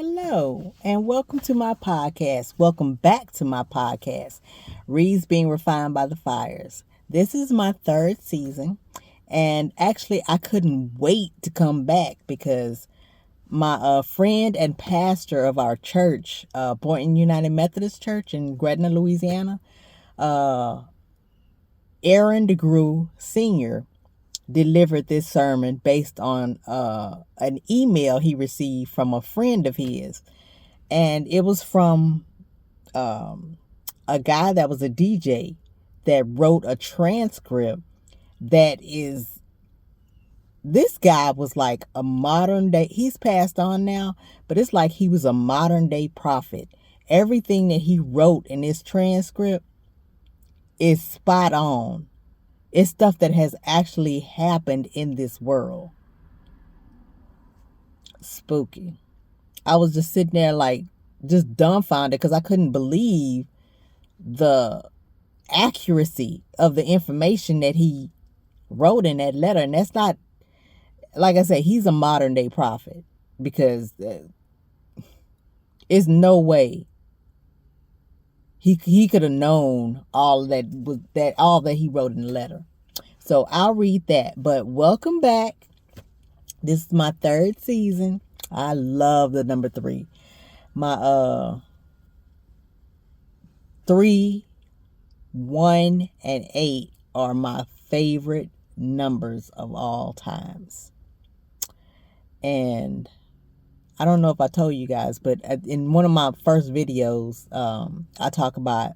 Hello, and welcome to my podcast. Welcome back to my podcast, Reads Being Refined by the Fires. This is my third season, and actually, I couldn't wait to come back because my friend and pastor of our church, Boynton United Methodist Church in Gretna, Louisiana, uh, Aaron DeGrew Sr., delivered this sermon based on an email he received from a friend of his. And it was from a guy that was a DJ that wrote a transcript that is, this guy was like a modern day, he's passed on now, but it's like he was a modern day prophet. Everything that he wrote in this transcript is spot on. It's stuff that has actually happened in this world. Spooky. I was just sitting there like just dumbfounded because I couldn't believe the accuracy of the information that he wrote in that letter. And that's not, like I said, he's a modern day prophet because there's no way he could have known all that he wrote in the letter. So I'll read that. But welcome back. This is my third season. I love the number 3. My 3, 1, and 8 are my favorite numbers of all times. And I don't know if I told you guys, but in one of my first videos, I talk about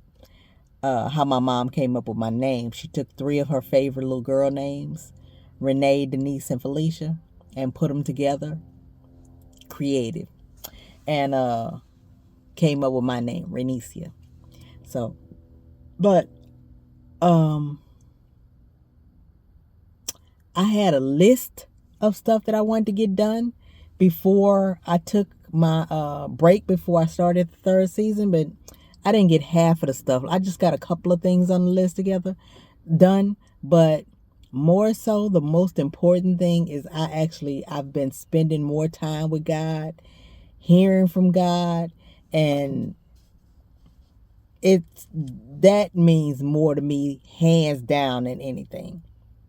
how my mom came up with my name. She took 3 of her favorite little girl names, Renee, Denise, and Felicia, and put them together. Creative. And came up with my name, REnecia. So, but I had a list of stuff that I wanted to get done before I took my break before I started the third season, but I didn't get half of the stuff. I just got a couple of things on the list done, but more so the most important thing is I've been spending more time with God, hearing from God, and that means more to me hands down than anything,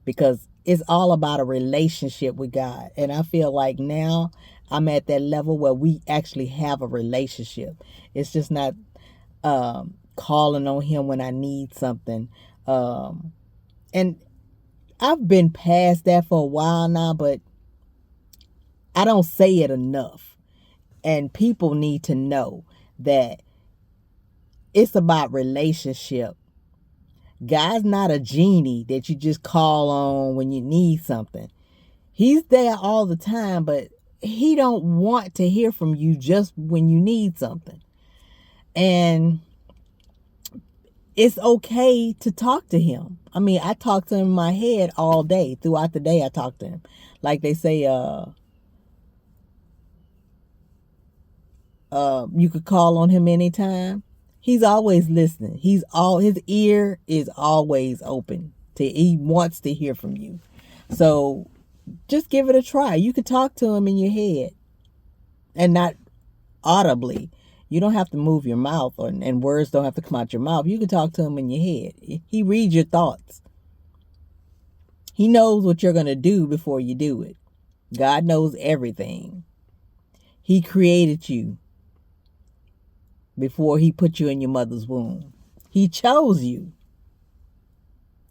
because it's all about a relationship with God. And I feel like now I'm at that level where we actually have a relationship. It's just not calling on him when I need something. And I've been past that for a while now, but I don't say it enough. And people need to know that it's about relationship. God's not a genie that you just call on when you need something. He's there all the time, but he don't want to hear from you just when you need something. And it's okay to talk to him. I mean, I talk to him in my head all day. Throughout the day, I talk to him. Like they say, you could call on him anytime. He's always listening. His ear is always open. He wants to hear from you. So just give it a try. You could talk to him in your head and not audibly. You don't have to move your mouth, and words don't have to come out your mouth. You can talk to him in your head. He reads your thoughts. He knows what you're going to do before you do it. God knows everything. He created you before he put you in your mother's womb. He chose you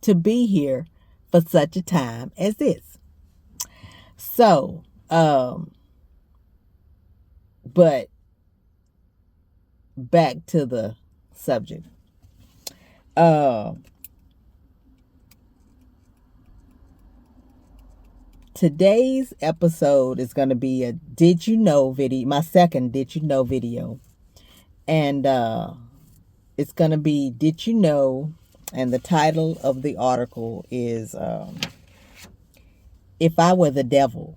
to be here for such a time as this. So, but back to the subject. Today's episode is going to be a Did You Know video, my second Did You Know video. And it's going to be Did You Know, and the title of the article is If I Were the Devil,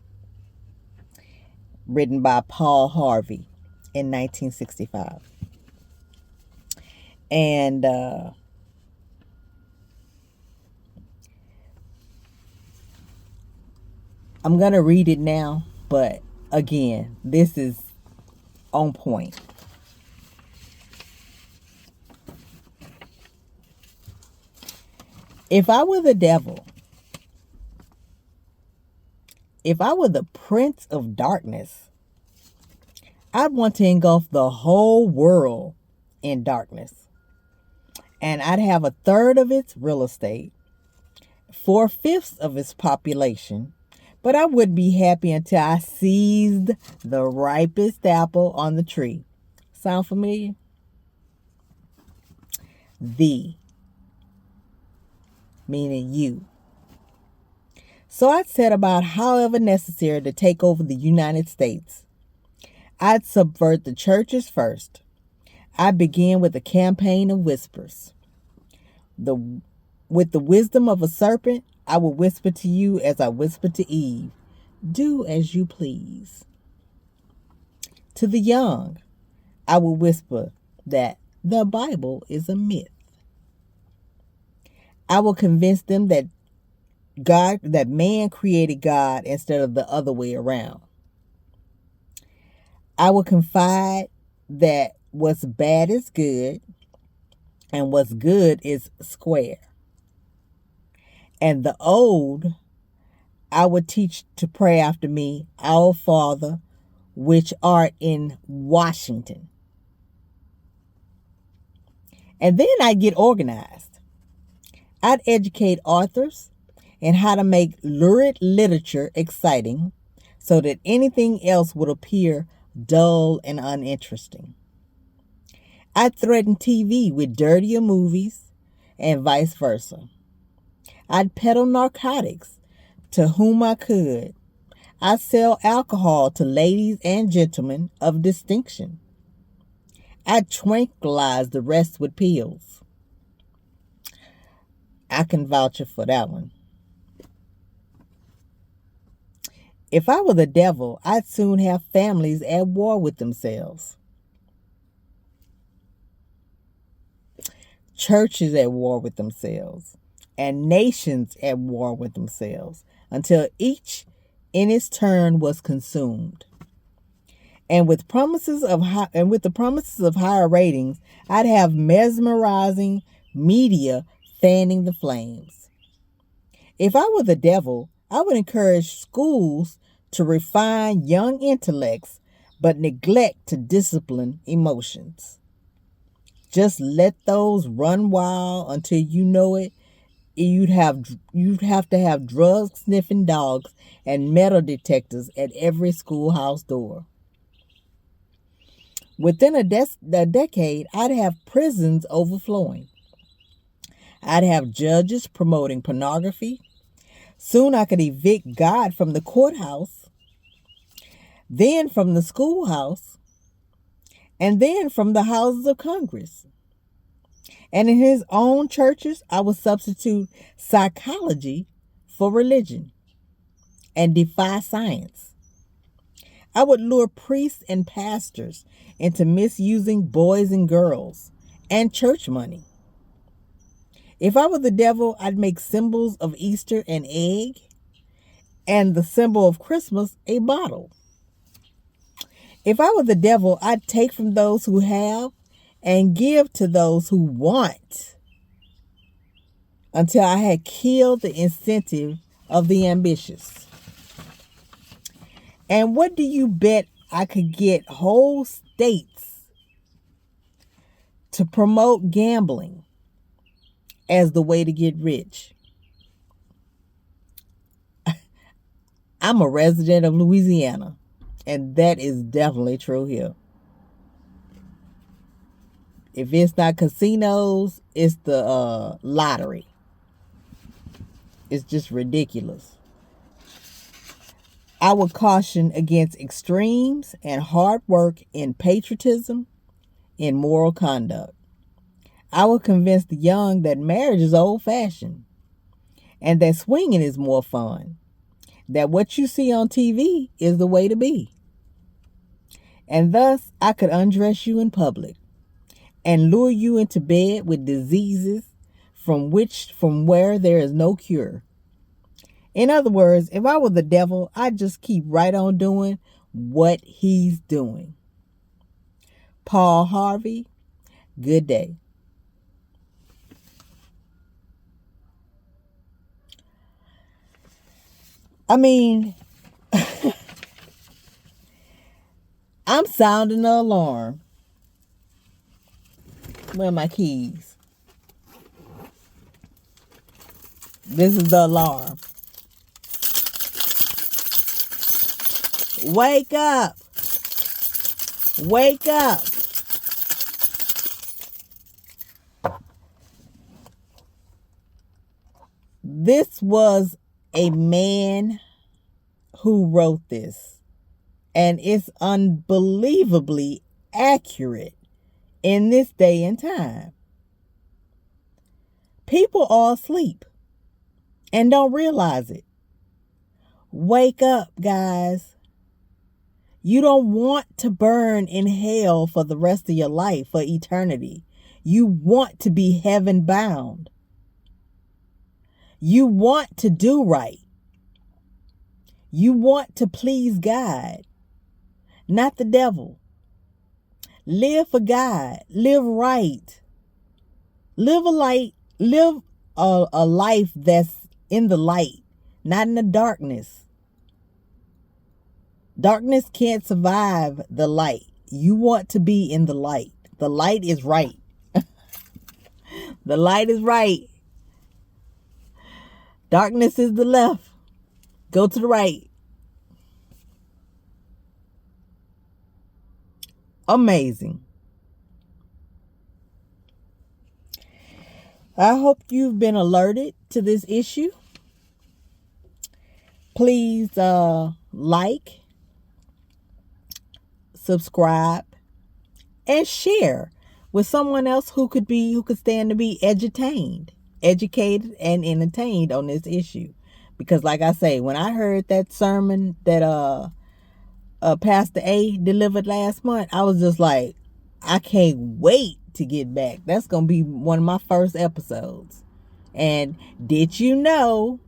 written by Paul Harvey in 1965. And I'm going to read it now, but again, this is on point. If I were the devil, if I were the prince of darkness, I'd want to engulf the whole world in darkness. And I'd have a third of its real estate, 4/5 of its population, but I wouldn't be happy until I seized the ripest apple on the tree. Sound familiar? The, meaning you. So I'd set about however necessary to take over the United States. I'd subvert the churches first. I'd begin with a campaign of whispers. With the wisdom of a serpent, I will whisper to you as I whispered to Eve, do as you please. To the young, I will whisper that the Bible is a myth. I will convince them that man created God instead of the other way around. I will confide that what's bad is good and what's good is square. And the old, I would teach to pray after me, Our Father, which art in Washington. And then I'd get organized. I'd educate authors in how to make lurid literature exciting so that anything else would appear dull and uninteresting. I'd threaten TV with dirtier movies and vice versa. I'd peddle narcotics to whom I could. I'd sell alcohol to ladies and gentlemen of distinction. I'd tranquilize the rest with pills. I can vouch for that one. If I were the devil, I'd soon have families at war with themselves. Churches at war with themselves. And nations at war with themselves. Until each in its turn was consumed. And with the promises of higher ratings, I'd have mesmerizing media fanning the flames. If I were the devil, I would encourage schools to refine young intellects, but neglect to discipline emotions. Just let those run wild until you know it. You'd have to have drug sniffing dogs and metal detectors at every schoolhouse door. Within a decade, I'd have prisons overflowing. I'd have judges promoting pornography. Soon I could evict God from the courthouse, then from the schoolhouse, and then from the houses of Congress. And in his own churches, I would substitute psychology for religion and defy science. I would lure priests and pastors into misusing boys and girls and church money. If I were the devil, I'd make symbols of Easter an egg and the symbol of Christmas a bottle. If I were the devil, I'd take from those who have and give to those who want until I had killed the incentive of the ambitious. And what do you bet I could get whole states to promote gambling as the way to get rich? I'm a resident of Louisiana, and that is definitely true here. If it's not casinos, it's the lottery. It's just ridiculous. I would caution against extremes and hard work in patriotism, in moral conduct. I would convince the young that marriage is old-fashioned and that swinging is more fun, that what you see on TV is the way to be. And thus, I could undress you in public and lure you into bed with diseases from where there is no cure. In other words, if I were the devil, I'd just keep right on doing what he's doing. Paul Harvey, good day. I mean, I'm sounding the alarm. Where are my keys? This is the alarm. Wake up. Wake up. This was a man who wrote this, and it's unbelievably accurate in this day and time. People are asleep and don't realize it. Wake up, guys. You don't want to burn in hell for the rest of your life, for eternity. You want to be heaven bound. You want to do right. You want to please God, not the devil. Live for God. Live right. Live a life that's in the light, not in the darkness. Darkness can't survive the light. You want to be in the light. The light is right. The light is right. Darkness is the left. Go to the right. Amazing. I hope you've been alerted to this issue. Please like, subscribe, and share with someone else who could stand to be educated and entertained on this issue. Because like I say, when I heard that sermon that Pastor A delivered last month, I was just like, I can't wait to get back. That's going to be one of my first episodes. And did you know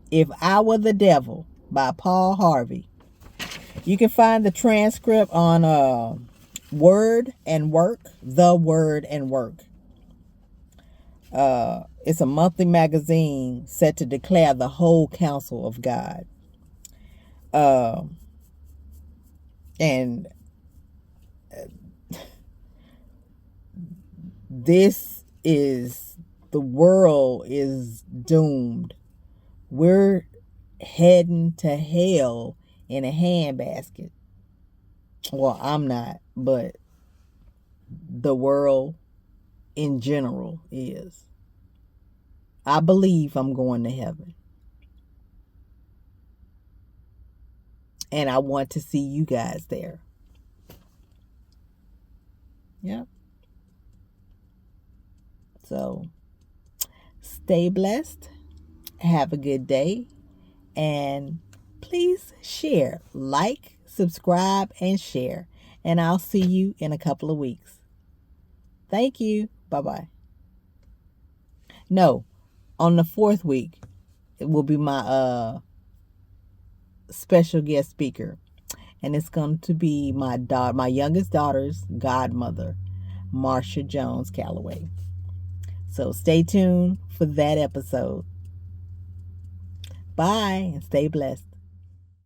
If I Were the Devil by Paul Harvey? You can find the transcript on Word and Work, The Word and Work. It's a monthly magazine set to declare the whole counsel of God. And the world is doomed. We're heading to hell in a handbasket. Well, I'm not, but the world in general is. I believe I'm going to heaven. And I want to see you guys there. Yep. So, stay blessed. Have a good day. And please share, like, subscribe, and share. And I'll see you in a couple of weeks. Thank you. Bye-bye. No, on the 4th week, it will be my special guest speaker. And it's going to be my youngest daughter's godmother, Marsha Jones Calloway. So stay tuned for that episode. Bye and stay blessed.